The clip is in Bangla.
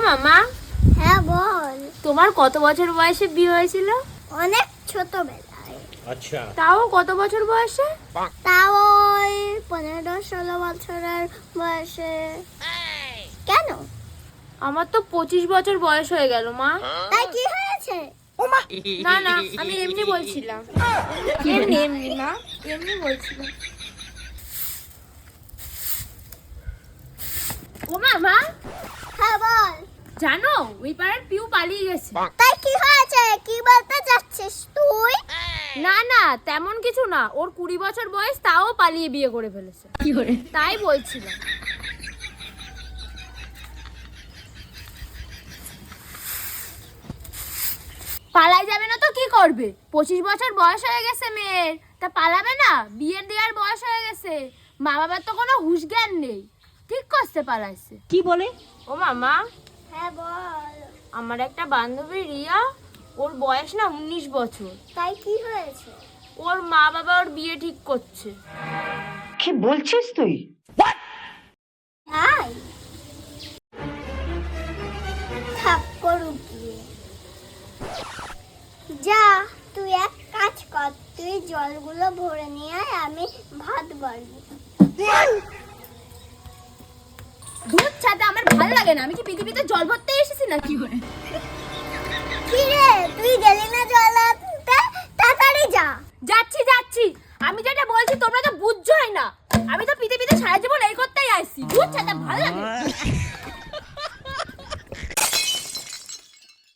মামা। হ্যাঁ বল। তোমার কত বছর বয়সে বিয়ে হয়েছিল? অনেক ছোটবেলায়। আচ্ছা। তাও কত বছর বয়সে? তাও ওই 15-16 বছরের বয়সে। কেন? আমার তো 25 বছর বয়স হয়ে গেল মা। তাই কি হয়েছে? না না, আমি এমনি বলছিলাম। এমনি এমনি মা, এমনি বলছিলাম। ও মামা, হ্যাঁ বল। জানো ওই পাড়ার পিউ পালিয়ে গেছে। তাই কি হয়েছে? কি বলতে যাচ্ছিস তুই? না না, তেমন কিছু না। ওর 20 বছর বয়স, তাও পালিয়ে বিয়ে করে ফেলেছে। কি করে? তাই বলছিলাম। পালাই যাবে না তো কি করবে? 25 বছর বয়স হয়ে গেছে মেয়ের, তা পালাবে না? বিয়ে দেওয়ার বয়স হয়ে গেছে, মা বাবার তো কোনো হুঁশ জ্ঞান নেই। ঠিক করতে পালাইছে। কি বলে? ও মামা, হ্যাঁ বল। আমার একটা বান্ধবী রিয়া, ওর বয়স না 19 বছর। তাই কি হয়েছে? ওর মা বাবা ওর বিয়ে ঠিক করছে। কি বলছিস তুই? তাই থাক করুক গিয়ে। যা, তুই এক কাজ কর, তুই জলগুলো ভরে নিয়ে আয়, আমি ভাত বাড়ি। দুধ ছাড়া আমার ভালো লাগে না। আমি কি পৃথিবীতে জল ভরতে এসেছি না? কি করে?